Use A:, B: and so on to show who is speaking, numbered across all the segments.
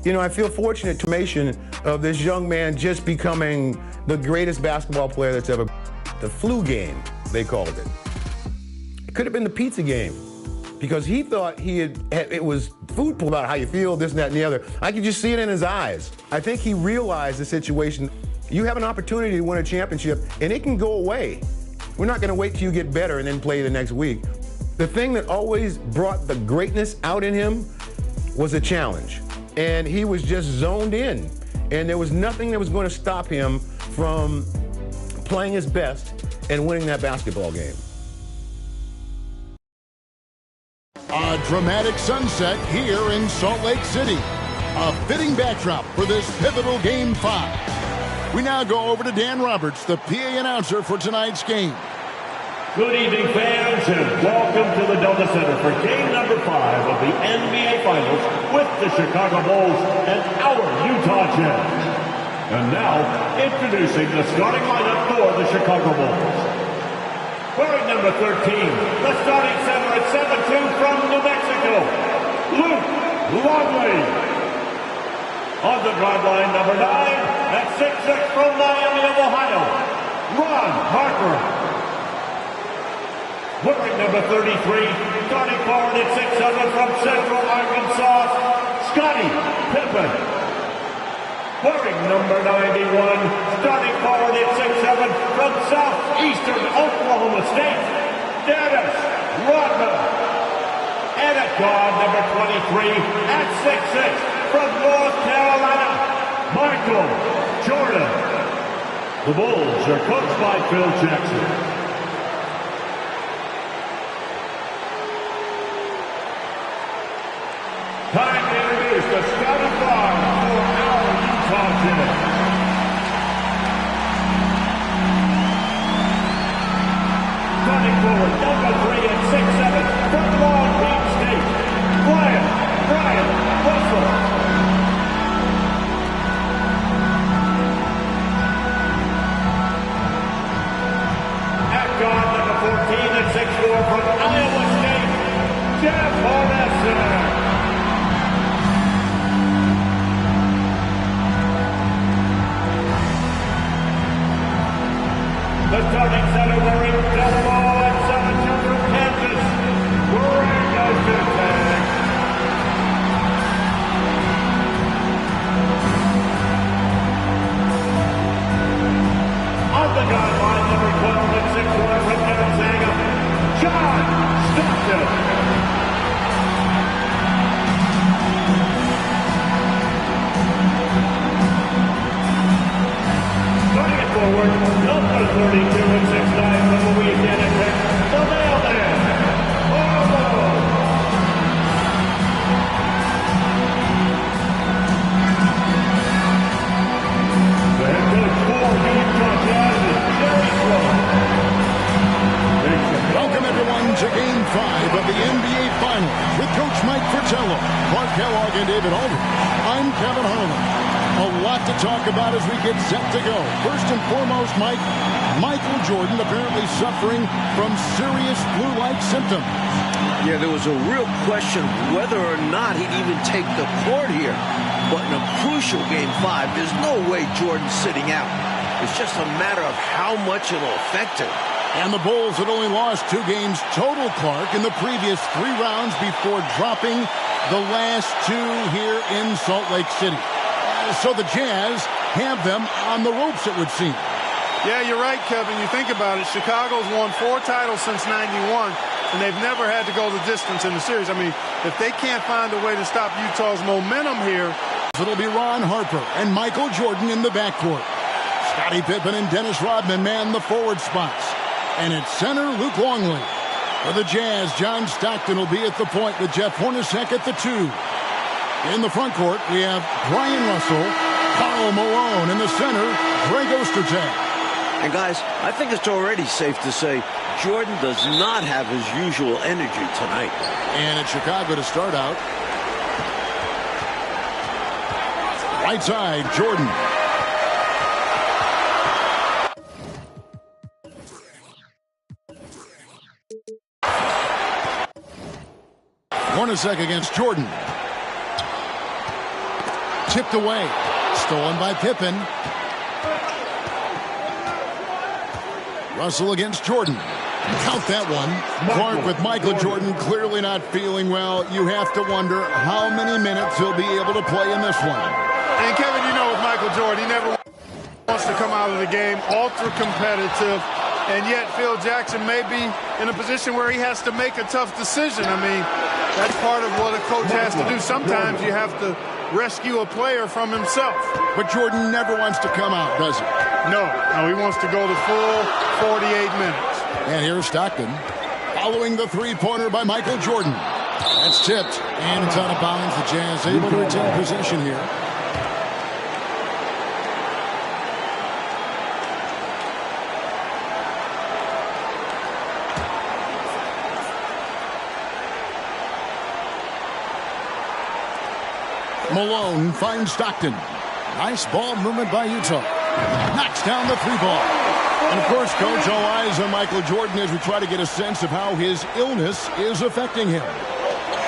A: You know, I feel fortunate to mention of this young man just becoming the greatest basketball player that's ever. The flu game, they called it. It could have been the pizza game because he thought it was food about how you feel, this and that and the other. I could just see it in his eyes. I think he realized the situation. You have an opportunity to win a championship and it can go away. We're not going to wait till you get better and then play the next week. The thing that always brought the greatness out in him was a challenge. And he was just zoned in. And there was nothing that was going to stop him from playing his best and winning that basketball game.
B: A dramatic sunset here in Salt Lake City. A fitting backdrop for this pivotal Game 5. We now go over to Dan Roberts, the PA announcer for tonight's game.
C: Good evening, fans, and welcome to the Delta Center for game number 5 of the NBA Finals with the Chicago Bulls and our Utah Jazz. And now, introducing the starting lineup for the Chicago Bulls. Wearing number 13, the starting center at 7'2" from New Mexico, Luke Longley. On the guard line, number 9, at 6'6" from Miami of Ohio, Ron Harper. Wearing number 33, starting forward at 6'7" from Central Arkansas, Scottie Pippen. Wearing number 91, starting forward at 6'7" from Southeastern Oklahoma State, Dennis Rodman. And at guard number 23, at 6'6" from North Carolina, Michael Jordan. The Bulls are coached by Phil Jackson. Time to introduce the starting five for our Utah Jazz. Starting forward, number 3 at 6'7" from Long Beach State, Brian Russell. At guard, number 14 at 6'4" from Iowa State, Jeff Hornacek. The starting center wearing double at 7'2" from Kansas, Greg Ostertag. On the guard line, number 12 at 6'1" from Gonzaga, John Stockton. Starting it forward, number 32 and 6'9" from Louisiana Tech, the mailman, Harlow. The head coach for the Utah Jazz is Jerry Sloan.
B: Welcome everyone to Game 5 of the NBA Finals with Coach Mike Fratello, Clark Kellogg, and David Aldridge. I'm Kevin Harlan. A lot to talk about as we get set to go. First and foremost, Michael Jordan apparently suffering from serious flu-like symptoms.
D: Yeah, there was a real question whether or not he'd even take the court here. But in a crucial Game 5, there's no way Jordan's sitting out. It's just a matter of how much it'll affect him.
B: And the Bulls had only lost 2 games total, Clark, in the previous 3 rounds before dropping the last 2 here in Salt Lake City. So the Jazz have them on the ropes, it would seem.
E: Yeah, you're right, Kevin. You think about it. Chicago's won 4 titles since '91, and they've never had to go the distance in the series. I mean, if they can't find a way to stop Utah's momentum here.
B: It'll be Ron Harper and Michael Jordan in the backcourt. Scottie Pippen and Dennis Rodman man the forward spots. And at center, Luke Longley. For the Jazz, John Stockton will be at the point with Jeff Hornacek at the 2. In the front court, we have Brian Russell, Karl Malone in the center, Greg Ostertag.
D: And guys, I think it's already safe to say Jordan does not have his usual energy tonight.
B: And at Chicago to start out. Right side, Jordan. Hornacek against Jordan. Tipped away. Stolen by Pippen. Russell against Jordan. Count that one. Clark with Michael Jordan clearly not feeling well. You have to wonder how many minutes he'll be able to play in this one.
E: And Kevin, you know with Michael Jordan, he never wants to come out of the game ultra competitive. And yet Phil Jackson may be in a position where he has to make a tough decision. I mean, that's part of what a coach has to do. Sometimes you have to rescue a player from himself.
B: But Jordan never wants to come out, does he?
E: No, he wants to go the full 48 minutes.
B: And here's Stockton following the three-pointer by Michael Jordan. That's tipped, and it's out of bounds. The Jazz able to retain possession here. Malone finds Stockton. Nice ball movement by Utah. Knocks down the three ball. And of course, Coach, all eyes on Michael Jordan as we try to get a sense of how his illness is affecting him.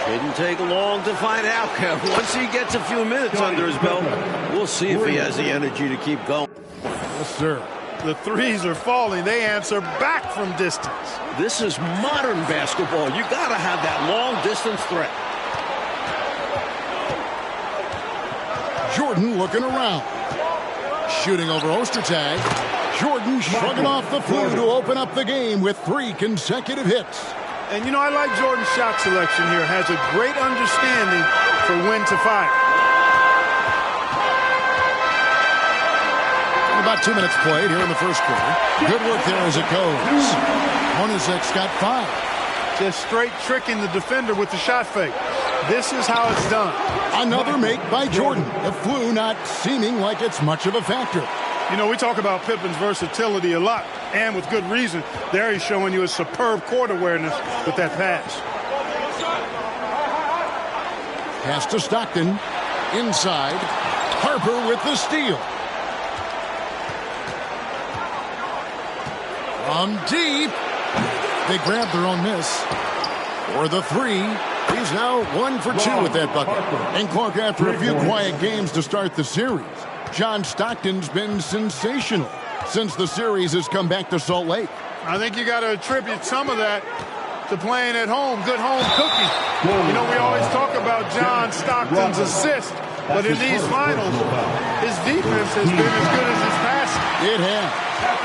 D: Shouldn't take long to find out, Kev. Once he gets a few minutes under his belt, we'll see if he has the energy to keep going.
B: Yes, sir.
E: The threes are falling. They answer back from distance.
D: This is modern basketball. You got to have that long-distance threat.
B: Jordan looking around. Shooting over Ostertag. Jordan shrugging off the flu to open up the game with 3 consecutive hits.
E: And, you know, I like Jordan's shot selection here. Has a great understanding for when to fire.
B: About 2 minutes played here in the first quarter. Good work there as it goes. Hornacek's got 5.
E: Just straight tricking the defender with the shot fake. This is how it's done.
B: Another make by Jordan. The flu not seeming like it's much of a factor.
E: You know, we talk about Pippen's versatility a lot, and with good reason. There he's showing you a superb court awareness with that pass.
B: Pass to Stockton. Inside. Harper with the steal. From deep. They grab their own miss. For the 3. He's now 1 for 2 with that bucket. And Clark, after a few quiet games to start the series, John Stockton's been sensational since the series has come back to Salt Lake.
E: I think you got to attribute some of that to playing at home, good home cooking. You know, we always talk about John Stockton's assist, but in these finals, his defense has been as good as his passing.
B: It has.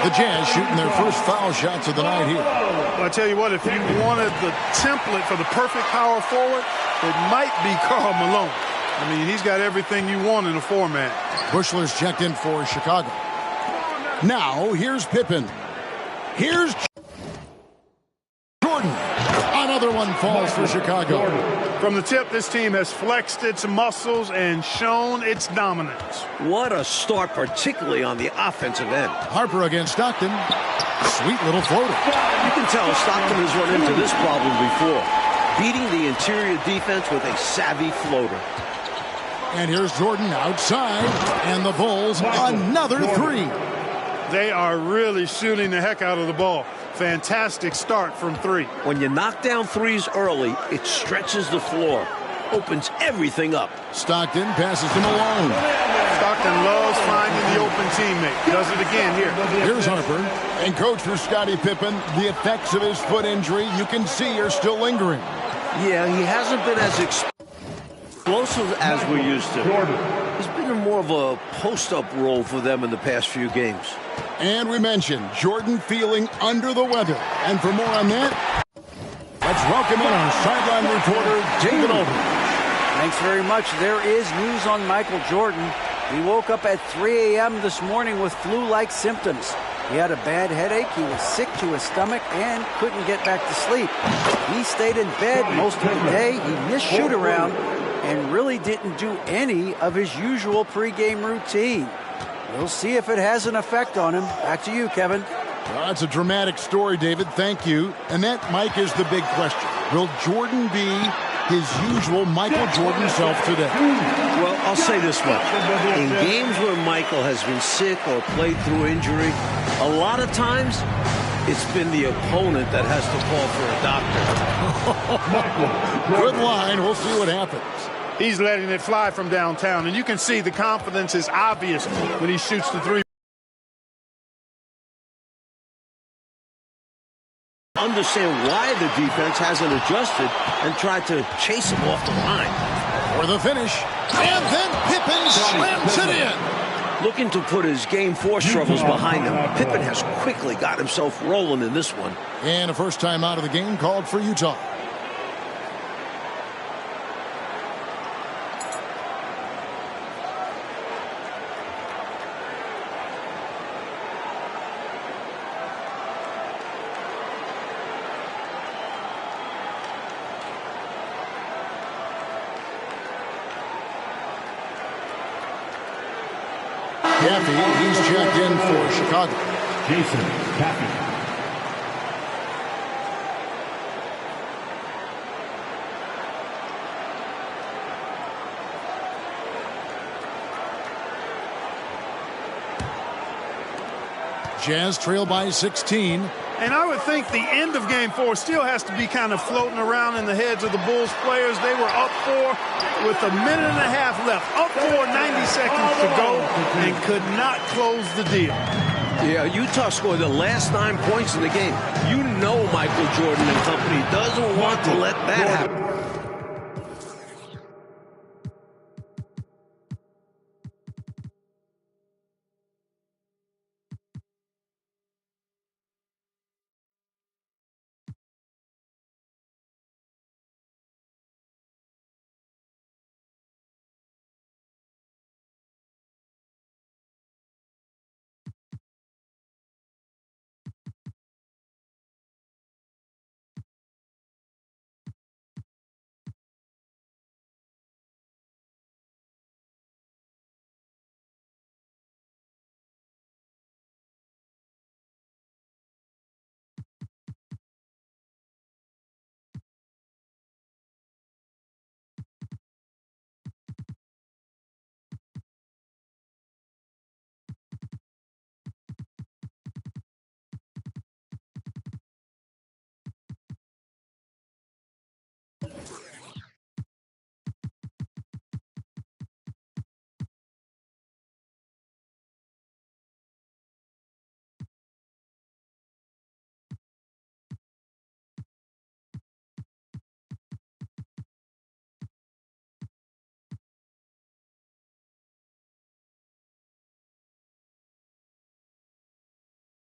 B: The Jazz shooting their first foul shots of the night here.
E: Well, I tell you what, if you wanted the template for the perfect power forward, it might be Karl Malone. I mean, he's got everything you want in a format.
B: Bushler's checked in for Chicago. Now, here's Pippen. Here's Jordan. Another one falls for Chicago.
E: From the tip, this team has flexed its muscles and shown its dominance.
D: What a start, particularly on the offensive end.
B: Harper against Stockton. Sweet little floater.
D: You can tell Stockton has run into this problem before. Beating the interior defense with a savvy floater.
B: And here's Jordan outside. And the Bulls, another 3.
E: They are really shooting the heck out of the ball. Fantastic start from 3.
D: When you knock down threes early, it stretches the floor, opens everything up.
B: Stockton passes to Malone.
E: Stockton loves finding the open teammate. Does it again here.
B: Here's Harper. And coach for Scottie Pippen, the effects of his foot injury you can see are still lingering.
D: Yeah, he hasn't been as explosive as we're used to. He's been in more of a post-up role for them in the past few games.
B: And we mentioned Jordan feeling under the weather. And for more on that, let's welcome in our sideline reporter, David Aldridge.
F: Thanks very much. There is news on Michael Jordan. He woke up at 3 a.m. this morning with flu-like symptoms. He had a bad headache, he was sick to his stomach, and couldn't get back to sleep. He stayed in bed most of the day. He missed shoot-around and really didn't do any of his usual pregame routine. We'll see if it has an effect on him. Back to you, Kevin.
B: Well, that's a dramatic story, David. Thank you. And that, Mike, is the big question. Will Jordan be his usual Michael Jordan self today?
D: Well, I'll say this much. In games where Michael has been sick or played through injury, a lot of times it's been the opponent that has to call for a doctor.
B: Good line. We'll see what happens.
E: he's letting it fly from downtown. And you can see the confidence is obvious when he shoots the three.
D: Understand why the defense hasn't adjusted and tried to chase him off the line.
B: For the finish, and then Pippen slams it in.
D: Looking to put his Game 4 struggles behind him, Pippen has quickly got himself rolling in this one.
B: And a first time out of the game called for Utah. Caffey, he's checked in for Chicago.
C: Jason Caffey.
B: Jazz trail by 16.
E: And I would think the end of Game 4 still has to be kind of floating around in the heads of the Bulls players. They were up 4 with a minute and a half left. Up 4, 90 seconds to go, and could not close the deal.
D: Yeah, Utah scored the last 9 points in the game. You know Michael Jordan and company doesn't want to let that happen.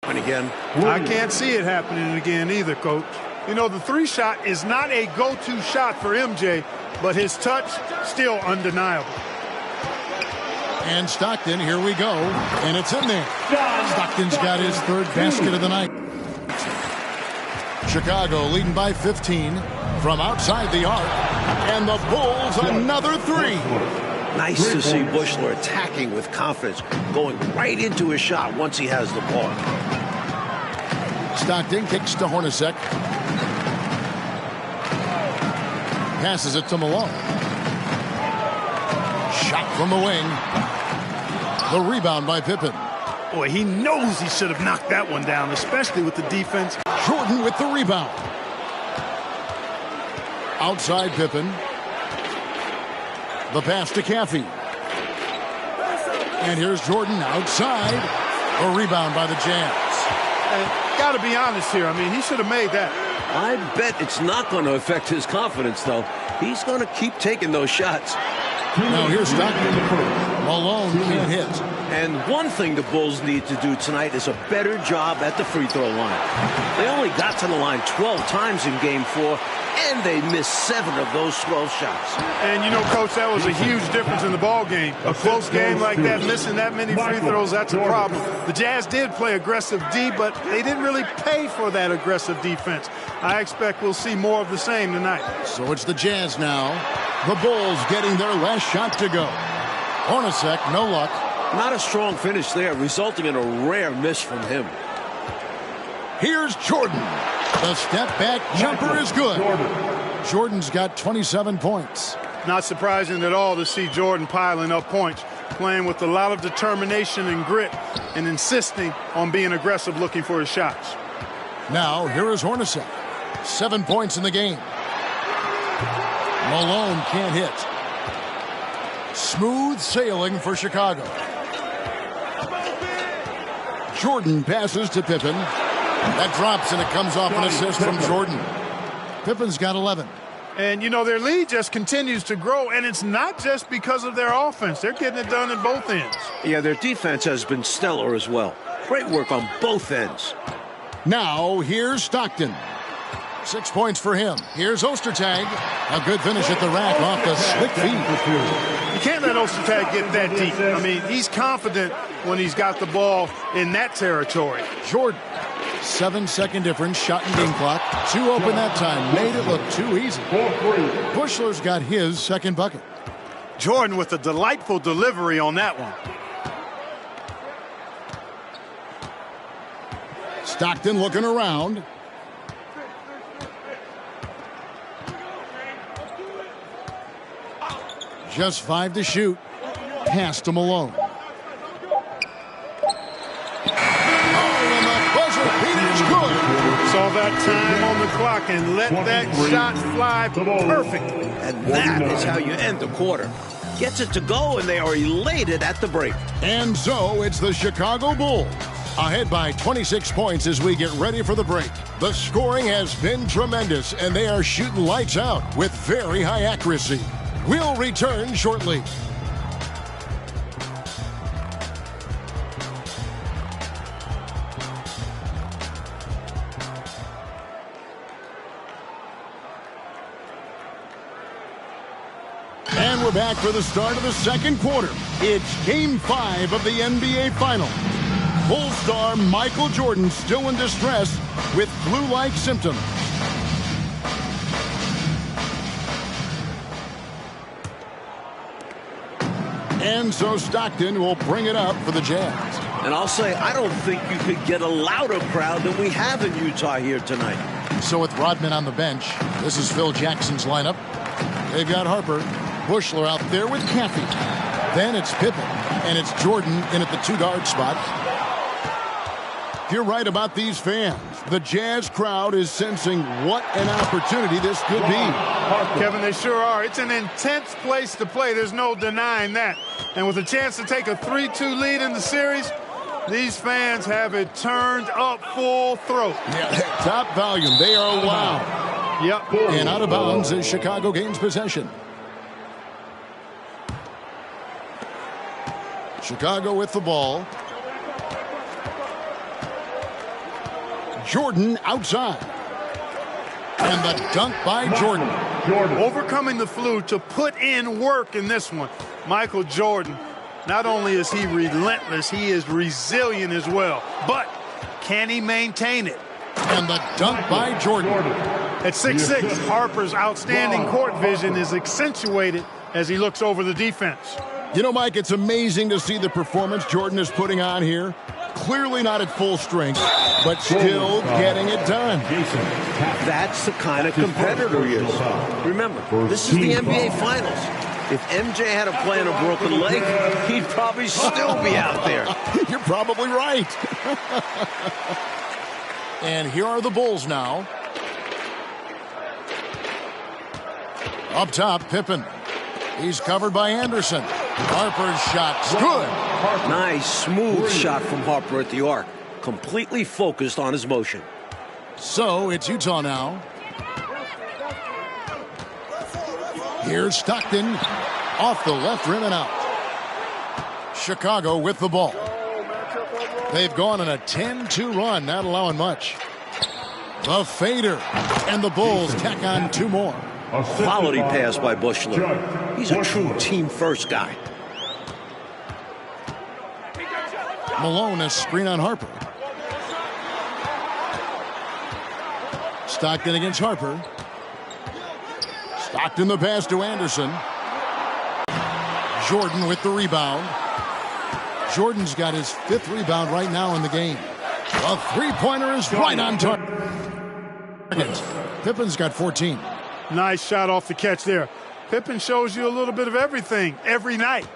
D: And again,
E: I can't see it happening again either, Coach. You know, the 3-shot is not a go-to shot for MJ, but his touch still undeniable.
B: And Stockton, here we go. And it's in there. Stockton's got his third basket of the night. Chicago leading by 15 from outside the arc. And the Bulls another 3.
D: Nice to see Buechler attacking with confidence, going right into his shot once he has the ball.
B: Stockton kicks to Hornacek. Passes it to Malone. Shot from the wing. The rebound by Pippen.
E: Boy, he knows he should have knocked that one down, especially with the defense.
B: Jordan with the rebound. Outside Pippen. The pass to Caffey. And here's Jordan outside. A rebound by the Jazz.
E: And got to be honest here. I mean, he should have made that.
D: I bet it's not going to affect his confidence, though. He's going to keep taking those shots.
B: Now here's Stockton. Malone can't hit.
D: And one thing the Bulls need to do tonight is a better job at the free throw line. They only got to the line 12 times in Game 4, and they missed 7 of those 12 shots.
E: And, you know, Coach, that was a huge difference in the ball game. A close game like that, missing that many free throws, that's a problem. The Jazz did play aggressive D, but they didn't really pay for that aggressive defense. I expect we'll see more of the same tonight.
B: So it's the Jazz now. The Bulls getting their last shot to go. Hornacek, no luck.
D: Not a strong finish there, resulting in a rare miss from him.
B: Here's Jordan. The step back jumper is good. Jordan's got 27 points.
E: Not surprising at all to see Jordan piling up points, playing with a lot of determination and grit, and insisting on being aggressive looking for his shots.
B: Now, here is Hornacek. 7 points in the game. Malone can't hit. Smooth sailing for Chicago. Jordan passes to Pippen. That drops, and it comes off an assist from Jordan. Pippen's got 11.
E: And, you know, their lead just continues to grow, and it's not just because of their offense. They're getting it done in both ends.
D: Yeah, their defense has been stellar as well. Great work on both ends.
B: Now, here's Stockton. 6 points for him. Here's Ostertag. A good finish at the rack off the slick feed.
E: You can't let Ostertag get that deep. I mean, he's confident when he's got the ball in that territory.
B: Jordan, 7-second difference, shot and game clock. 2 open that time, made it look too easy. Bushler's got his second bucket.
E: Jordan with a delightful delivery on that one.
B: Stockton looking around. Just 5 to shoot. Pass to Malone.
E: Saw that time on the clock and let that shot fly perfectly.
D: And that is how you end the quarter. Gets it to go, and they are elated at the break.
B: And so it's the Chicago Bulls ahead by 26 points as we get ready for the break. The scoring has been tremendous, and they are shooting lights out with very high accuracy. We'll return shortly. And we're back for the start of the second quarter. It's Game 5 of the NBA Finals. Bull star Michael Jordan still in distress with flu-like symptoms. And so Stockton will bring it up for the Jazz.
D: And I'll say, I don't think you could get a louder crowd than we have in Utah here tonight.
B: So with Rodman on the bench, this is Phil Jackson's lineup. They've got Harper, Bushler out there with Caffey. Then it's Pippen, and it's Jordan in at the 2-guard spot. You're right about these fans. The Jazz crowd is sensing what an opportunity this could be.
E: Kevin, they sure are. It's an intense place to play. There's no denying that. And with a chance to take a 3-2 lead in the series, these fans have it turned up full throat.
B: Yeah, top volume. They are loud.
E: Yep.
B: And out of bounds as Chicago gains possession. Chicago with the ball. Jordan outside. And the dunk by Jordan.
E: Overcoming the flu to put in work in this one. Michael Jordan, not only is he relentless, he is resilient as well. But can he maintain it?
B: And the dunk by Jordan.
E: At 6'6", Harper's outstanding court vision is accentuated as he looks over the defense.
B: You know, Mike, it's amazing to see the performance Jordan is putting on here. Clearly not at full strength, but still getting it done.
D: That's the kind of competitor he is. Remember, this is the NBA Finals. If MJ had to play on a broken leg, he'd probably still be out there.
B: You're probably right. And here are the Bulls now. Up top, Pippen. He's covered by Anderson. Harper's shot's good.
D: Nice, smooth shot from Harper at the arc. Completely focused on his motion.
B: So it's Utah now. Here's Stockton. Off the left rim and out. Chicago with the ball. They've gone on a 10-2 run, not allowing much. The fader. And the Bulls tack on 2 more.
D: Quality pass by Bushler. He's a true team-first guy.
B: Malone, a screen on Harper. Stockton against Harper. Stockton the pass to Anderson. Jordan with the rebound. Jordan's got his 5th rebound right now in the game. A 3-pointer is right on target. Pippen's got 14.
E: Nice shot off the catch there. Pippen shows you a little bit of everything every night.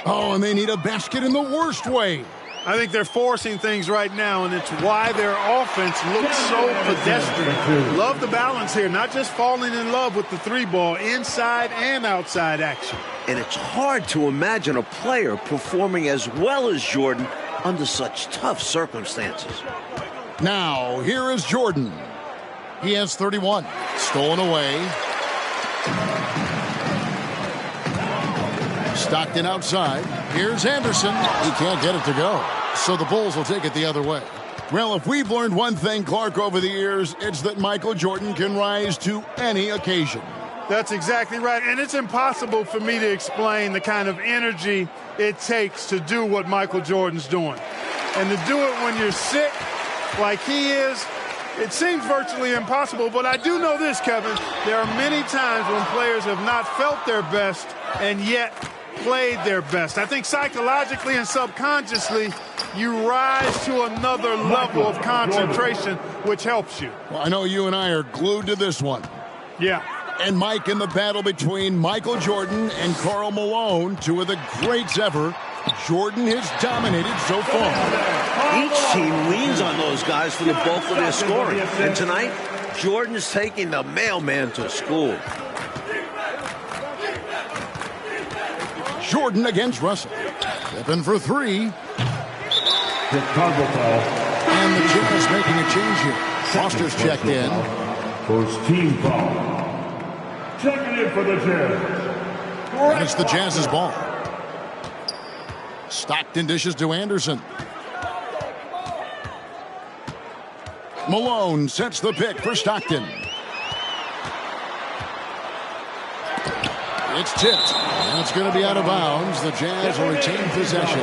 B: Oh, and they need a basket in the worst way.
E: I think they're forcing things right now, and it's why their offense looks so pedestrian. Love the balance here, not just falling in love with the three ball, inside and outside action.
D: And it's hard to imagine a player performing as well as Jordan under such tough circumstances.
B: Now, here is Jordan. He has 31. Stolen away. Stockton outside. Here's Anderson. He can't get it to go. So the Bulls will take it the other way. Well, if we've learned one thing, Clark, over the years, it's that Michael Jordan can rise to any occasion.
E: That's exactly right. And it's impossible for me to explain the kind of energy it takes to do what Michael Jordan's doing. And to do it when you're sick like he is, it seems virtually impossible. But I do know this, Kevin. There are many times when players have not felt their best and yet played their best. I think psychologically and subconsciously, you rise to another level of concentration, which helps you.
B: Well, I know you and I are glued to this one.
E: Yeah.
B: And Mike, in the battle between Michael Jordan and Karl Malone, two of the greats ever, Jordan has dominated so far.
D: Each team leans on those guys for the bulk of their scoring. And tonight, Jordan's taking the mailman to school.
B: Jordan against Russell. Pippen for three. And the Jazz making a change here. Foster's checked in.
C: First team foul. Checking in for the Jazz.
B: And it's the Jazz's ball. Stockton dishes to Anderson. Malone sets the pick for Stockton. It's tipped. And it's going to be out of bounds. The Jazz will retain possession.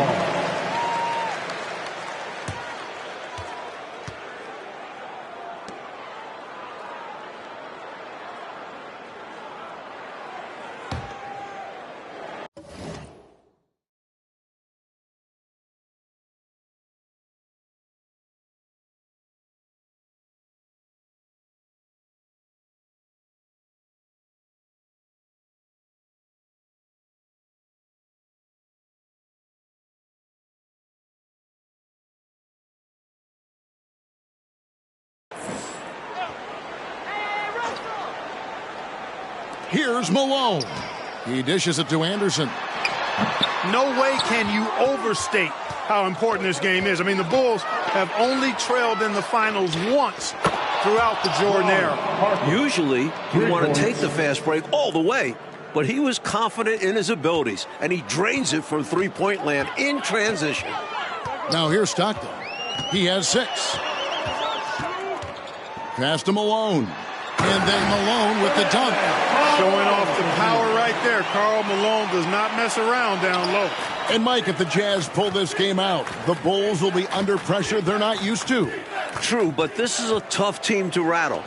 B: Here's Malone. He dishes it to Anderson.
E: No way can you overstate how important this game is. I mean, the Bulls have only trailed in the finals once throughout the Jordan era.
D: Usually, you want to take the fast break all the way, but he was confident in his abilities, and he drains it from three-point land in transition.
B: Now here's Stockton. He has 6. Pass to Malone. And then Malone with the dunk.
E: Showing off the power right there. Karl Malone does not mess around down low.
B: And Mike, if the Jazz pull this game out, the Bulls will be under pressure they're not used to.
D: True, but this is a tough team to rattle.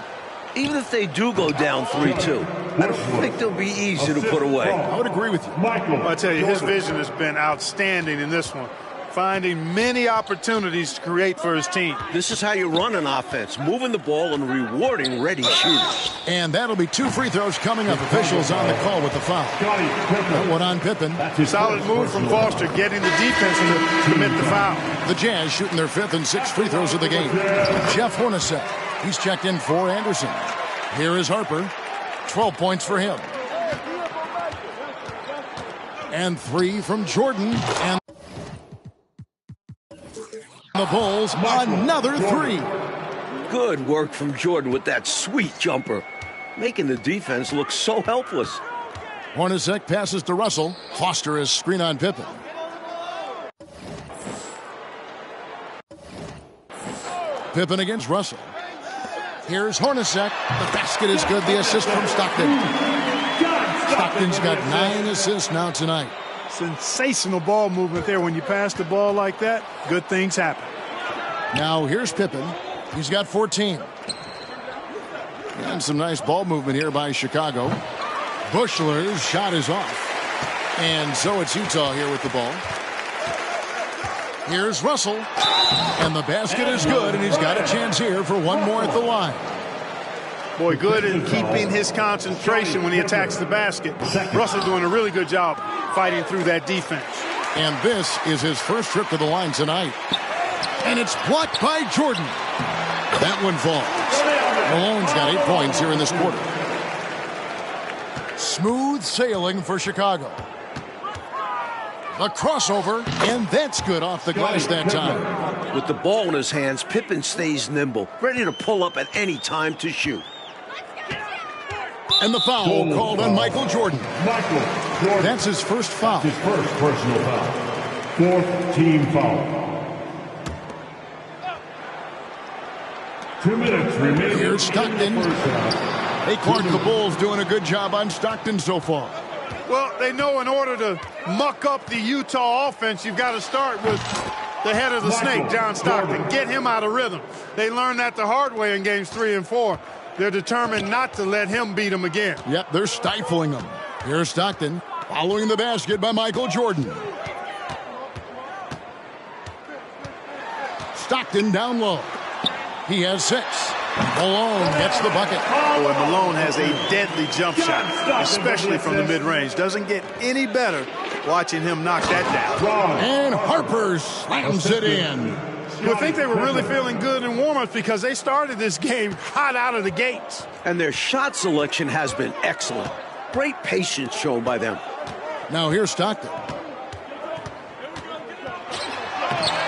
D: Even if they do go down 3-2, I don't think they'll be easy to put away.
B: I would agree with you.
E: I tell you, his vision has been outstanding in this one. Finding many opportunities to create for his team.
D: This is how you run an offense, moving the ball and rewarding ready shooters.
B: And that'll be 2 free throws coming up. Officials on the call with the foul. One on Pippen.
E: Solid move from Foster, getting the defense to commit the foul.
B: The Jazz shooting their 5th and 6th free throws of the game. Jeff Hornacek. He's checked in for Anderson. Here is Harper. 12 points for him. And 3 from Jordan. And the Bulls, another 3.
D: Good work from Jordan with that sweet jumper, making the defense look so helpless.
B: Hornacek passes to Russell. Foster is screen on Pippen. Pippen against Russell. Here's Hornacek. The basket is good. The assist from Stockton. Stockton's got 9 assists now tonight.
E: Sensational ball movement there. When you pass the ball like that, good things happen.
B: Now here's Pippen. He's got 14. And some nice ball movement here by Chicago. Bushler's shot is off. And so it's Utah here with the ball. Here's Russell. And the basket is good, and he's got a chance here for one more at the line.
E: Boy, good in keeping his concentration when he attacks the basket. Russell doing a really good job fighting through that defense.
B: And this is his first trip to the line tonight. And it's blocked by Jordan. That one falls. Malone's got 8 points here in this quarter. Smooth sailing for Chicago. The crossover, and that's good off the glass that time.
D: With the ball in his hands, Pippen stays nimble, ready to pull up at any time to shoot.
B: And the foul called on Michael Jordan. That's his first foul.
C: His first personal foul. 4th team foul. 2 minutes remaining.
B: Here's Stockton. Hey, Clark, the Bulls doing a good job on Stockton so far.
E: Well, they know in order to muck up the Utah offense, you've got to start with the head of the snake, John Stockton. Get him out of rhythm. They learned that the hard way in games 3 and 4. They're determined not to let him beat them again.
B: Yep, they're stifling him. Here's Stockton following the basket by Michael Jordan. Stockton down low. He has 6. Malone gets the bucket.
E: Oh, and Malone has a deadly jump shot, especially from the mid-range. Doesn't get any better watching him knock that down.
B: And Harper slams it in.
E: I think they were really feeling good in warm-ups because they started this game hot out of the gates.
D: And their shot selection has been excellent. Great patience shown by them.
B: Now here's Stockton.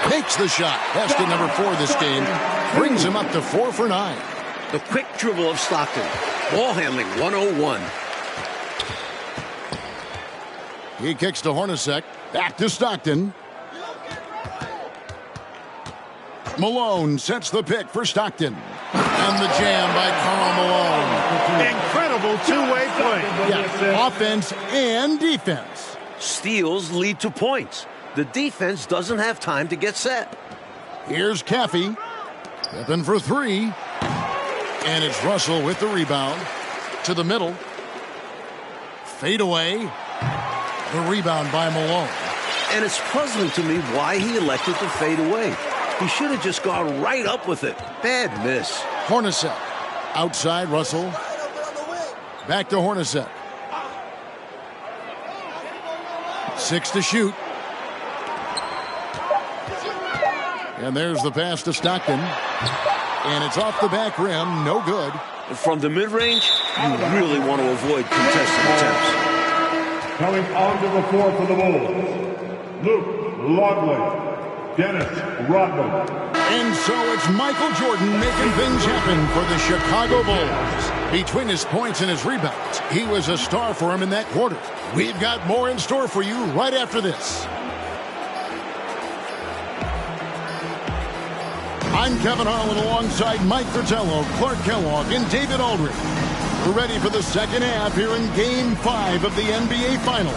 B: Takes the shot. Basket number 4 this game. Brings him up to 4 for 9.
D: The quick dribble of Stockton. Ball handling 101.
B: He kicks to Hornacek. Back to Stockton. Malone sets the pick for Stockton. And the jam by Karl Malone.
E: Incredible two-way play.
B: Yeah, offense and defense.
D: Steals lead to points. The defense doesn't have time to get set.
B: Here's Caffey. Stepping for 3. And it's Russell with the rebound. To the middle. Fade away. The rebound by Malone.
D: And it's puzzling to me why he elected to fade away. He should have just gone right up with it. Bad miss.
B: Hornacek. Outside Russell. Back to Hornacek. 6 to shoot. And there's the pass to Stockton. And it's off the back rim. No good.
D: From the mid-range, you really want to avoid contested attempts.
C: Coming onto the floor for the Bulls, Luke Longley, Dennis Rodman.
B: And so it's Michael Jordan making things happen for the Chicago Bulls. Between his points and his rebounds, he was a star for him in that quarter. We've got more in store for you right after this. I'm Kevin Harlan alongside Mike Fratello, Clark Kellogg, and David Aldridge. We're ready for the second half here in Game 5 of the NBA Finals.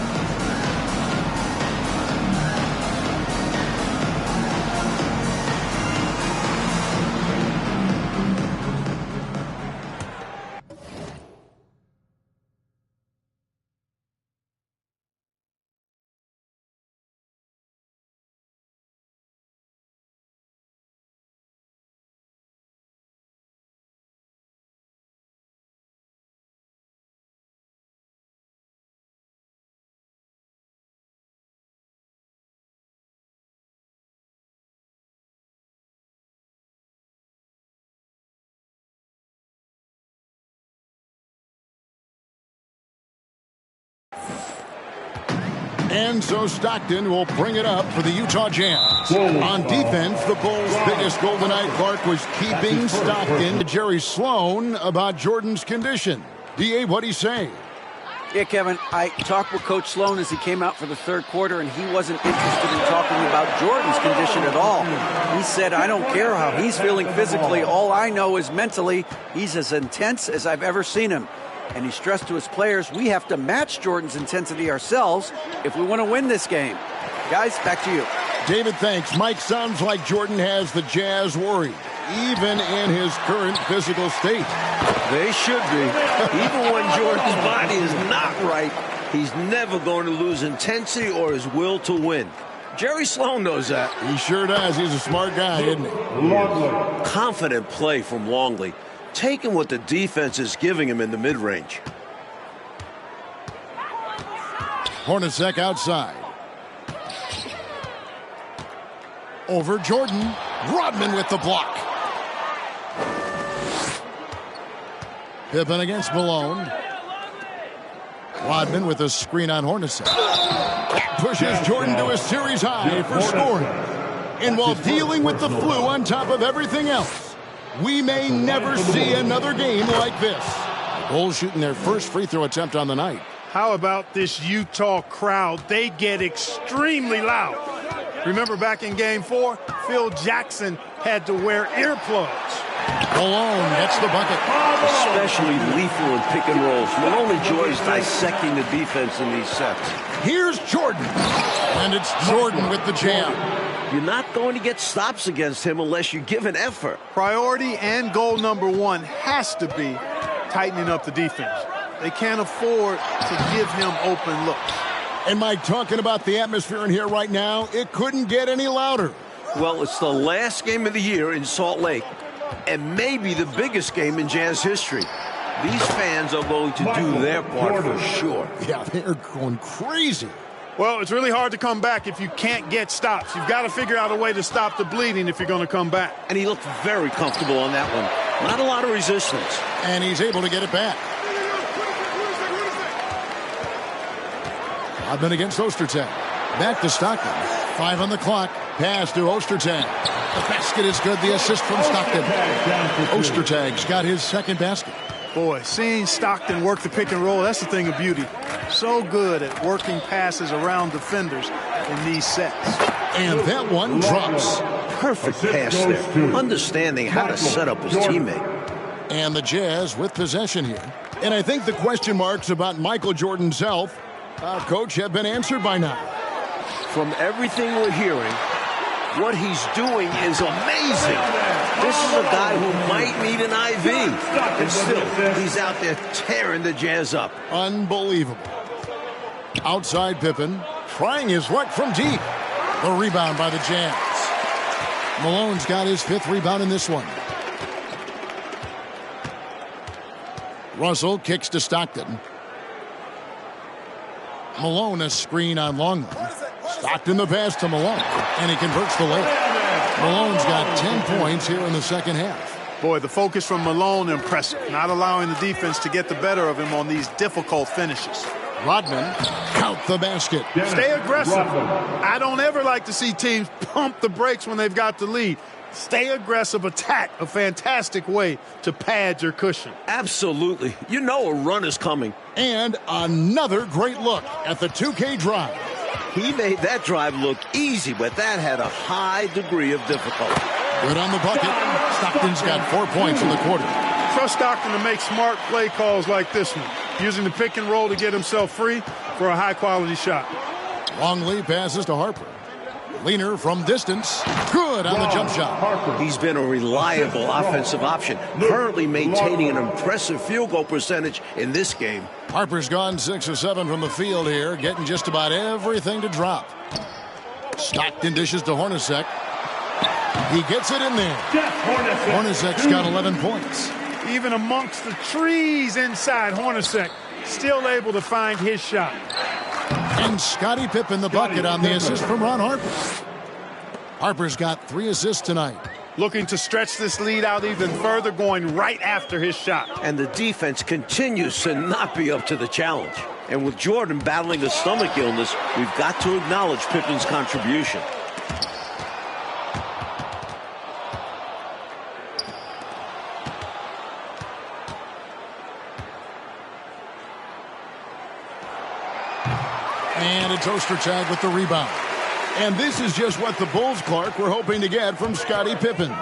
B: And so Stockton will bring it up for the Utah Jazz. On defense, the Bulls' biggest goal tonight, Clark, was keeping Stockton. Jerry Sloan about Jordan's condition. D.A., what'd he say?
F: Yeah, Kevin, I talked with Coach Sloan as he came out for the third quarter, and he wasn't interested in talking about Jordan's condition at all. He said, I don't care how he's feeling physically. All I know is mentally, he's as intense as I've ever seen him. And he stressed to his players, we have to match Jordan's intensity ourselves if we want to win this game. Guys, back to you.
B: David, thanks. Mike, sounds like Jordan has the Jazz worried, even in his current physical state.
D: They should be. Even when Jordan's body is not right, he's never going to lose intensity or his will to win. Jerry Sloan knows that.
B: He sure does. He's a smart guy, isn't he?
D: Confident play from Longley, taking what the defense is giving him in the mid-range.
B: Hornacek outside. Over Jordan. Rodman with the block. Pippen against Malone. Rodman with a screen on Hornacek. Pushes Jordan to a series high for scoring. And while dealing with the flu on top of everything else, we may never see another game like this. The Bulls shooting their first free throw attempt on the night.
E: How about this Utah crowd? They get extremely loud. Remember back in Game 4, Phil Jackson had to wear earplugs.
B: Malone gets the bucket.
D: Especially lethal in pick and rolls. Malone enjoys dissecting the defense in these sets.
B: Here's Jordan. And it's Jordan with the jam.
D: You're not going to get stops against him unless you give an effort.
E: Priority and goal number one has to be tightening up the defense. They can't afford to give him open looks.
B: And Mike, talking about the atmosphere in here right now, it couldn't get any louder.
D: Well, it's the last game of the year in Salt Lake, and maybe the biggest game in Jazz history. These fans are going to do their part for sure.
B: Yeah, they're going crazy.
E: Well, it's really hard to come back if you can't get stops. You've got to figure out a way to stop the bleeding if you're going to come back.
D: And he looked very comfortable on that one. Not a lot of resistance.
B: And he's able to get it back. Rodman against Ostertag. Back to Stockton. 5 on the clock. Pass to Ostertag. The basket is good. The assist from Stockton. Ostertag's got his second basket.
E: Boy, seeing Stockton work the pick and roll, that's the thing of beauty. So good at working passes around defenders in these sets.
B: And that one drops.
D: Perfect pass there. Understanding how to set up his teammate.
B: And the Jazz with possession here. And I think the question marks about Michael Jordan's health, Coach, have been answered by now.
D: From everything we're hearing, what he's doing is amazing. This is a guy who might need an IV. And still, he's out there tearing the Jazz up.
B: Unbelievable. Outside Pippen, trying his luck from deep. The rebound by the Jazz. Malone's got his 5th rebound in this one. Russell kicks to Stockton. Malone a screen on Longley. Stockton the pass to Malone, and he converts the layup. Malone's got 10 points here in the second half.
E: Boy, the focus from Malone impressive, not allowing the defense to get the better of him on these difficult finishes.
B: Rodman, count the basket.
E: Stay aggressive. I don't ever like to see teams pump the brakes when they've got the lead. Stay aggressive, attack, a fantastic way to pad your cushion.
D: Absolutely. You know a run is coming.
B: And another great look at the 2K drive.
D: He made that drive look easy, but that had a high degree of difficulty.
B: Good on the bucket. Stockton's got 4 points in the quarter.
E: Trust Stockton to make smart play calls like this one, using the pick and roll to get himself free for a high-quality shot.
B: Longley passes to Harper. Leaner from distance. Good on the jump shot.
D: He's been a reliable offensive option, currently maintaining an impressive field goal percentage in this game.
B: Harper's gone 6 of 7 from the field here, getting just about everything to drop. Stockton dishes to Hornacek. He gets it in there. Hornacek's got 11 points.
E: Even amongst the trees inside, Hornacek still able to find his shot.
B: And Scottie Pippen the bucket on the assist from Ron Harper. Harper's got 3 assists tonight.
E: Looking to stretch this lead out even further, going right after his shot.
D: And the defense continues to not be up to the challenge. And with Jordan battling a stomach illness, we've got to acknowledge Pippen's contribution.
B: And it's Ostertag with the rebound. And this is just what the Bulls, Clark, were hoping to get from Scottie Pippen.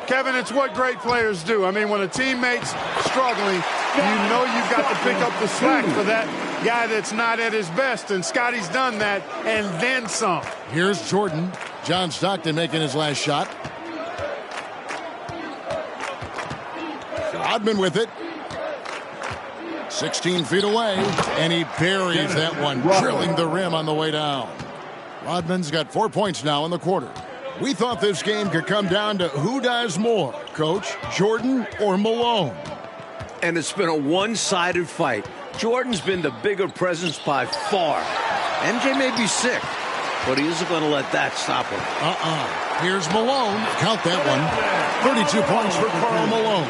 E: Kevin, it's what great players do. I mean, when a teammate's struggling, you know you've got to pick up the slack for that guy that's not at his best. And Scottie's done that, and then some.
B: Here's Jordan. John Stockton making his last shot. Rodman with it. 16 feet away, and he buries that one, drilling the rim on the way down. Rodman's got 4 points now in the quarter. We thought this game could come down to who does more, Coach, Jordan or Malone.
D: And it's been a one-sided fight. Jordan's been the bigger presence by far. MJ may be sick, but he isn't going to let that stop him.
B: Here's Malone. Count that one. 32 points for Karl Malone.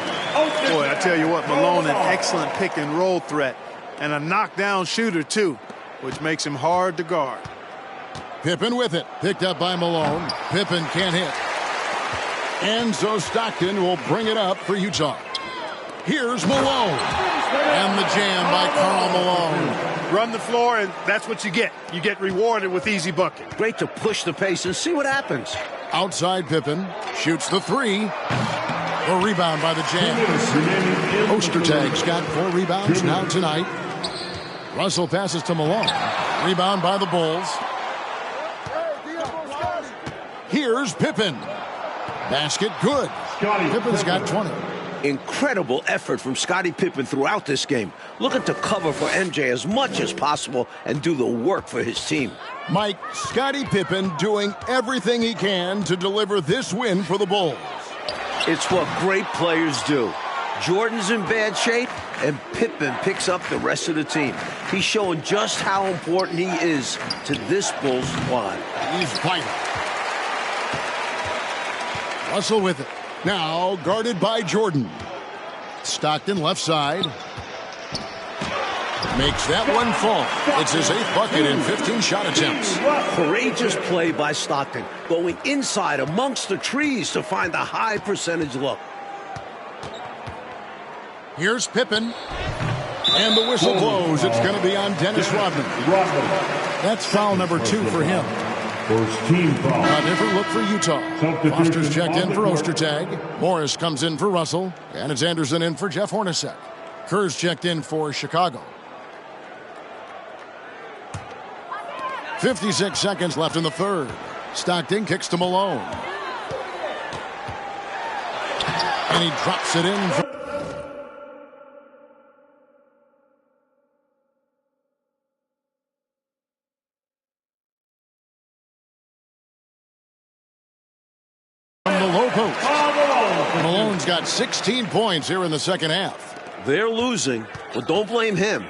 E: Boy, I tell you what, Malone, an excellent pick and roll threat and a knockdown shooter, too, which makes him hard to guard.
B: Pippen with it. Picked up by Malone. Pippen can't hit. And so Stockton will bring it up for Utah. Here's Malone. And the jam by Karl Malone.
E: Run the floor, and that's what you get. You get rewarded with easy bucket.
D: Great to push the pace and see what happens.
B: Outside Pippen. Shoots the three. The rebound by the Jam. Ostertag's got 4 rebounds now tonight. Russell passes to Malone. Rebound by the Bulls. Here's Pippen. Basket good. Pippen's got 20.
D: Incredible effort from Scottie Pippen throughout this game. Looking to cover for MJ as much as possible and do the work for his team.
B: Mike, Scottie Pippen doing everything he can to deliver this win for the Bulls.
D: It's what great players do. Jordan's in bad shape, and Pippen picks up the rest of the team. He's showing just how important he is to this Bulls squad.
B: He's vital. Russell with it. Now guarded by Jordan. Stockton left side. Makes that one fall. It's his 8th bucket in 15 shot attempts.
D: Courageous play by Stockton, going inside amongst the trees to find the high percentage look.
B: Here's Pippen. And the whistle blows. It's going to be on Dennis Rodman. That's foul number 2 for him.
C: First team foul.
B: A different look for Utah. Foster's checked in for Ostertag. Morris comes in for Russell. And it's Anderson in for Jeff Hornacek. Kerr's checked in for Chicago. 56 seconds left in the third. Stockton kicks to Malone. And he drops it in. From the low post. Malone's got 16 points here in the second half.
D: They're losing, but don't blame him.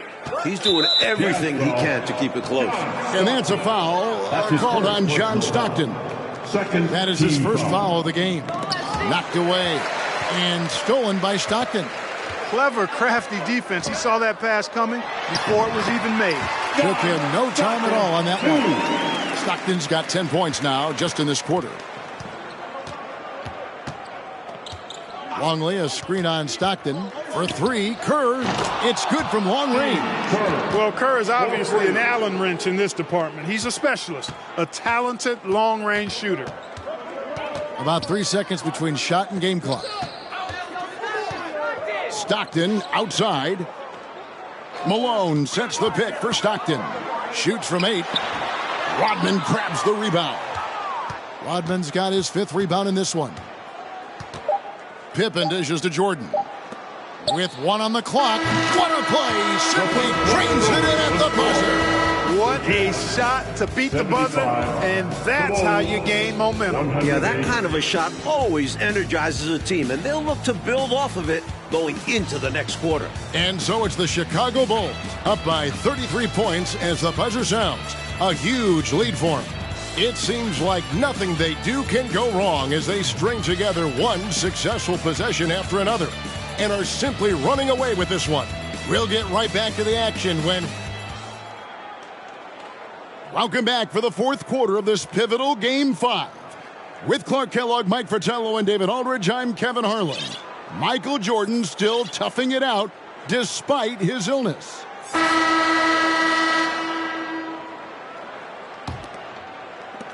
D: He's doing everything he can to keep it close.
B: And that's a foul called on John Stockton. That is his first foul of the game. Knocked away and stolen by Stockton.
E: Clever, crafty defense. He saw that pass coming before it was even made.
B: Took him no time at all on that one. Stockton's got 10 points now just in this quarter. Longley, a screen on Stockton for 3. Kerr, it's good from long range.
E: Well, Kerr is obviously an Allen wrench in this department. He's a specialist, a talented long-range shooter.
B: About 3 seconds between shot and game clock. Stockton outside. Malone sets the pick for Stockton. Shoots from 8. Rodman grabs the rebound. Rodman's got his 5th rebound in this one. Pippen dishes to Jordan. With 1 on the clock. What a play! Simply drains it in at the buzzer.
E: What a shot to beat the buzzer, and that's how you gain momentum.
D: Yeah, that kind of a shot always energizes a team, and they'll look to build off of it going into the next quarter.
B: And so it's the Chicago Bulls up by 33 points as the buzzer sounds. A huge lead for them. It seems like nothing they do can go wrong as they string together one successful possession after another and are simply running away with this one. We'll get right back to the action when... Welcome back for the 4th quarter of this pivotal Game 5. With Clark Kellogg, Mike Fratello, and David Aldridge, I'm Kevin Harlan. Michael Jordan still toughing it out despite his illness.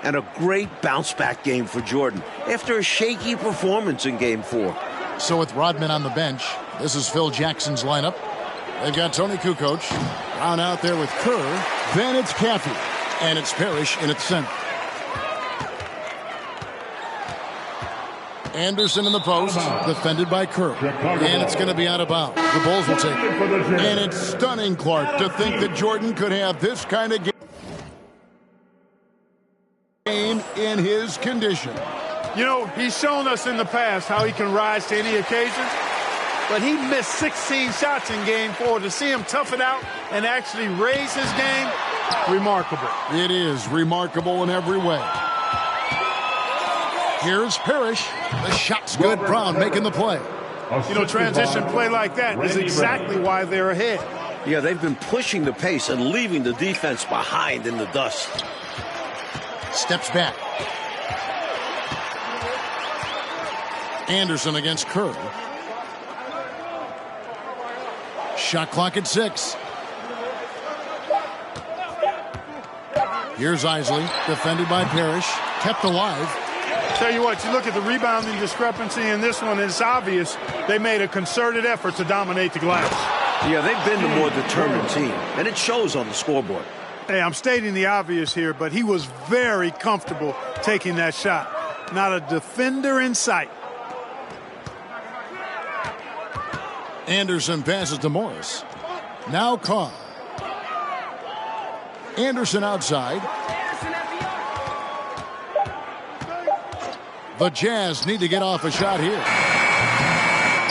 D: And a great bounce-back game for Jordan after a shaky performance in Game 4.
B: So with Rodman on the bench, this is Phil Jackson's lineup. They've got Tony Kukoc, Brown out there with Kerr. Then it's Caffey, and it's Parrish in its center. Anderson in the post, defended by Kerr. And it's going to be out of bounds. The Bulls will take it. And it's stunning, Clark, to think that Jordan could have this kind of game in his condition.
E: You know, he's shown us in the past how he can rise to any occasion, but he missed 16 shots in Game 4. To see him tough it out and actually raise his game, Remarkable.
B: It is remarkable in every way. Here's Parrish. The shot's good. Brown making the play.
E: You know, transition play like that is exactly why they're ahead.
D: Yeah, they've been pushing the pace and leaving the defense behind in the dust.
B: Steps back. Anderson against Kerr. Shot clock at 6. Here's Isley, defended by Parrish, kept alive.
E: Tell you what, you look at the rebounding discrepancy in this one, it's obvious they made a concerted effort to dominate the glass.
D: Yeah, they've been the more determined team, and it shows on the scoreboard.
E: Hey, I'm stating the obvious here, but he was very comfortable taking that shot. Not a defender in sight.
B: Anderson passes to Morris. Now Carr. Anderson outside. The Jazz need to get off a shot here.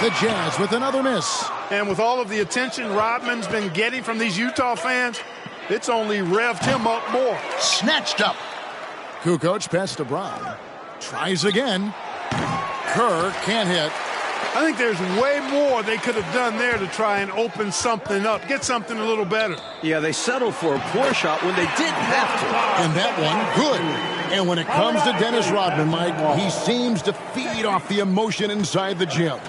B: The Jazz with another miss.
E: And with all of the attention Rodman's been getting from these Utah fans, it's only revved him up more.
B: Snatched up. Kukoc pass to Brown. Tries again. Kerr can't hit.
E: I think there's way more they could have done there to try and open something up, get something a little better.
D: Yeah, they settled for a poor shot when they didn't have to.
B: And that one, good. And when it comes to Dennis Rodman, Mike, he seems to feed off the emotion inside the gym.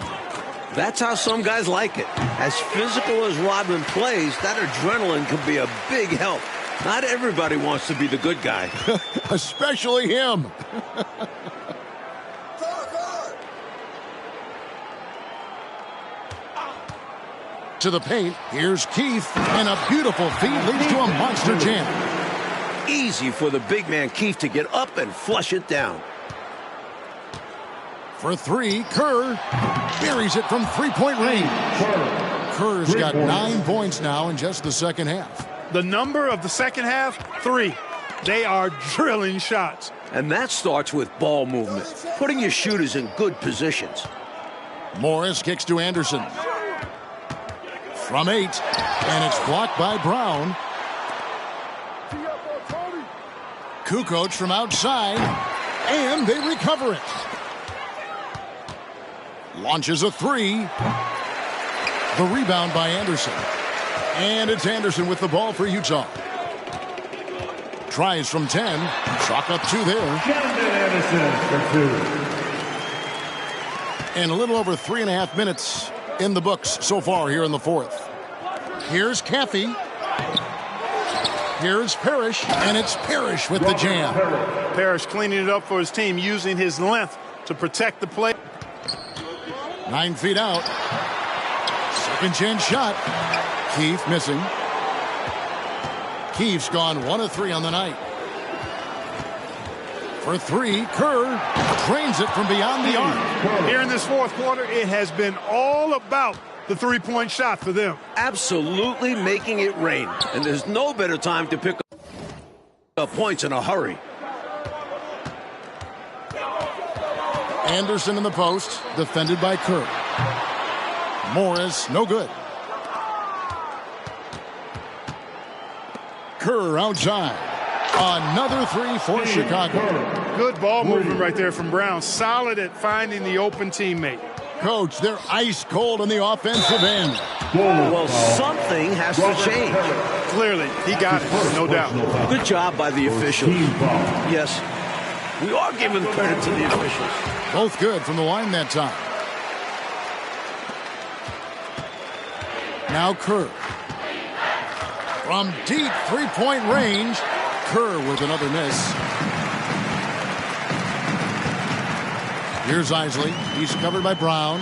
D: That's how some guys like it. As physical as Rodman plays, that adrenaline can be a big help. Not everybody wants to be the good guy.
B: Especially him. To the paint, here's Keith, and a beautiful feed leads to a monster jam.
D: Easy for the big man Keith to get up and flush it down.
B: For 3, Kerr buries it from three-point range. Kerr's got 9 points now in just the second half.
E: The number of the second half, 3. They are drilling shots.
D: And that starts with ball movement, putting your shooters in good positions.
B: Morris kicks to Anderson. From 8, and it's blocked by Brown. Kukoc from outside, and they recover it. Launches a 3. The rebound by Anderson. And it's Anderson with the ball for Utah. Tries from 10. Chalk up 2 there.
C: Anderson for 2.
B: And a little over 3.5 minutes in the books so far here in the fourth. Here's Caffey. Here's Parrish, and it's Parrish with the jam.
E: Parrish cleaning it up for his team, using his length to protect the play.
B: 9 feet out. Second chance shot. Keith missing. Keith's gone 1 of 3 on the night. For 3, Kerr drains it from beyond the arc.
E: Here in this fourth quarter, it has been all about the three-point shot for them.
D: Absolutely making it rain. And there's no better time to pick up points in a hurry.
B: Anderson in the post, defended by Kerr. Morris, no good. Kerr outside. Another 3 for Chicago.
E: Good ball movement right there from Brown. Solid at finding the open teammate.
B: Coach, they're ice cold on the offensive end.
D: Well, something has to change.
E: Clearly, he got it, no doubt.
D: Good job by the officials. Yes, we are giving credit to the officials.
B: Both good from the line that time. Now Kerr. From deep three-point range, Kerr with another miss. Here's Isley. He's covered by Brown.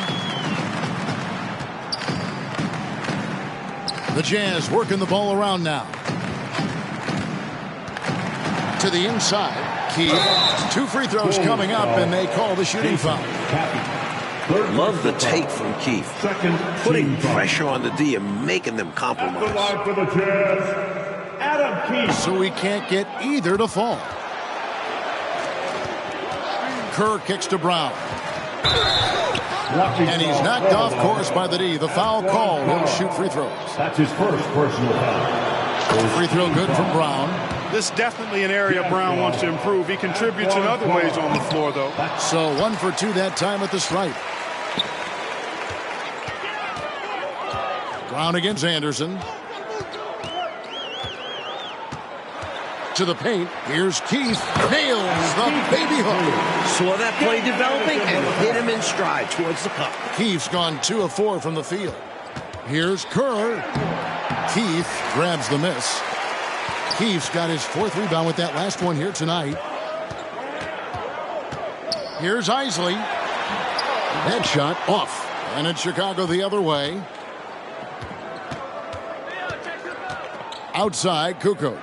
B: The Jazz working the ball around now. To the inside. Keith. 2 free throws coming up, and they call the shooting foul.
D: Love the take from Keith. Putting pressure on the D and making them compromise.
B: So he can't get either to fall. Kerr kicks to Brown. And he's knocked off course by the D. The foul call. He'll shoot free throws.
C: That's his first personal foul.
B: Free throw good from Brown.
E: This is definitely an area Brown wants to improve. He contributes in other ways on the floor, though.
B: So 1 for 2 that time at the stripe. Brown against Anderson. To the paint. Here's Keith. Nails the baby hook.
D: Saw that play developing and hit him in stride towards the cup.
B: Keith's gone 2 of 4 from the field. Here's Kerr. Keith grabs the miss. Keith's got his 4th rebound with that last one here tonight. Here's Isley. That shot off. And it's Chicago the other way. Outside, Kukoc.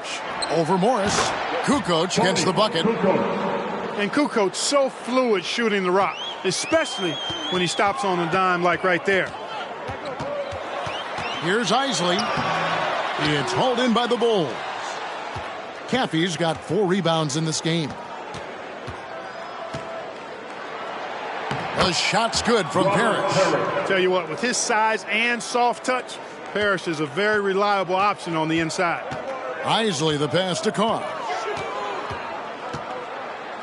B: Over Morris. Kukoc gets the bucket.
E: And Kukoc so fluid shooting the rock, especially when he stops on a dime like right there.
B: Here's Isley. It's hauled in by the Bulls. Caffey's got 4 rebounds in this game. The shot's good from Parrish.
E: Tell you what, with his size and soft touch, Parrish is a very reliable option on the inside.
B: Isley the pass to Carr.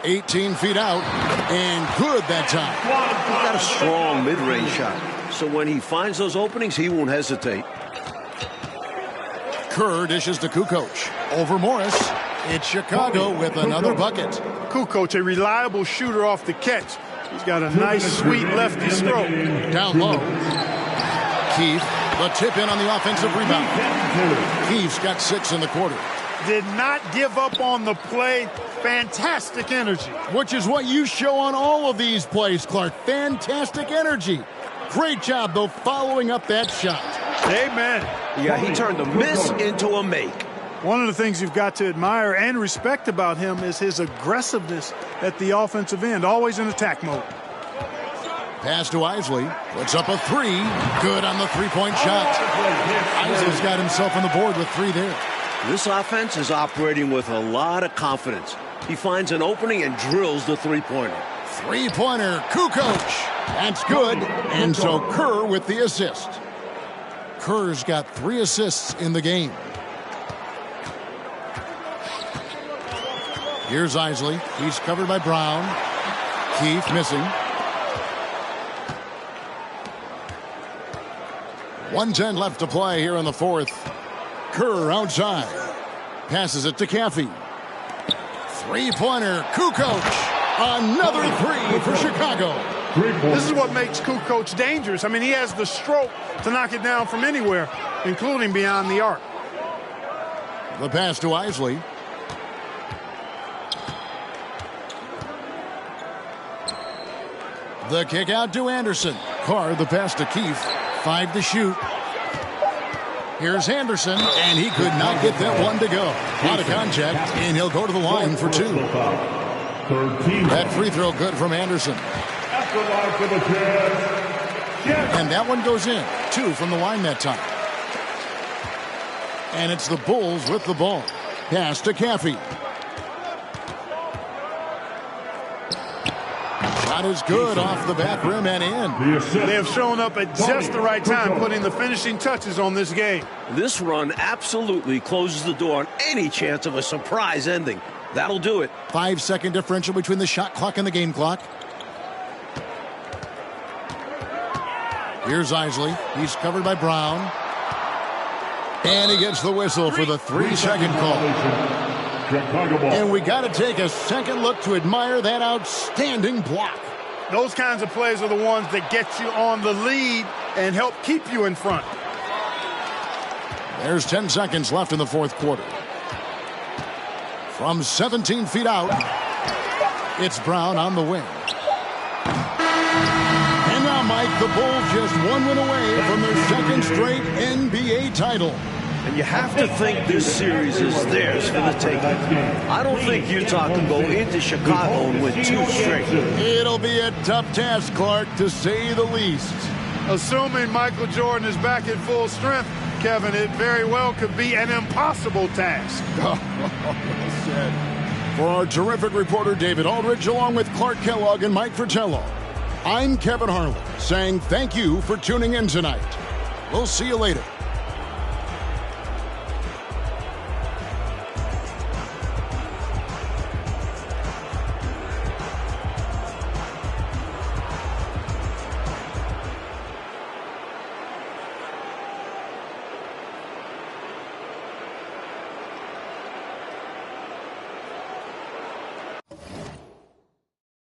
B: 18 feet out, and good that time.
D: He's got a strong mid-range shot, so when he finds those openings, he won't hesitate.
B: Kerr dishes to Kukoc. Over Morris. It's Chicago with another bucket.
E: Kukoc, a reliable shooter off the catch. He's got a nice, sweet lefty stroke.
B: Down low. Keith, the tip in on the offensive rebound. Keith's got 6 in the quarter.
E: Did not give up on the play. Fantastic energy.
B: Which is what you show on all of these plays, Clark. Fantastic energy. Great job, though, following up that shot.
E: Amen.
D: Yeah, he turned a miss into a make.
E: One of the things you've got to admire and respect about him is his aggressiveness at the offensive end, always in attack mode.
B: Pass to Isley. Puts up a 3. Good on the three-point shot. Isley's got himself on the board with 3 there.
D: This offense is operating with a lot of confidence. He finds an opening and drills the three-pointer.
B: Three-pointer, Kukoc. That's good. And so Kerr with the assist. Kerr's got 3 assists in the game. Here's Isley. He's covered by Brown. Keith missing. 1:10 left to play here in the 4th. Kerr outside. Passes it to Caffey. Three-pointer, Kukoc. Another 3 for Chicago.
E: This is what makes Kukoc dangerous. I mean, he has the stroke to knock it down from anywhere, including beyond the arc.
B: The pass to Isley. The kick out to Anderson. Carr the pass to Keith. 5 to shoot. Here's Anderson, and he could not get that one to go. Out of contact, and he'll go to the line for 2. That free throw good from Anderson. And that one goes in. 2 from the line that time. And it's the Bulls with the ball. Pass to Caffey. Shot is good off the back rim and in.
E: They have shown up at just the right time, putting the finishing touches on this game.
D: This run absolutely closes the door on any chance of a surprise ending. That'll do it.
B: 5-second differential between the shot clock and the game clock. Here's Isley. He's covered by Brown. And he gets the whistle for the 3-second call. And we got to take a second look to admire that outstanding block.
E: Those kinds of plays are the ones that get you on the lead and help keep you in front.
B: There's 10 seconds left in the 4th quarter. From 17 feet out, it's Brown on the wing. And now, Mike, the Bulls just 1 win away from their 2nd straight NBA title.
D: And you have to think this series is theirs for the taking. I don't think Utah can go into Chicago and win 2 straight.
B: It'll be a tough task, Clark, to say the least.
E: Assuming Michael Jordan is back at full strength, Kevin, it very well could be an impossible task.
B: Well said. For our terrific reporter, David Aldridge, along with Clark Kellogg and Mike Fratello, I'm Kevin Harlan, saying thank you for tuning in tonight. We'll see you later.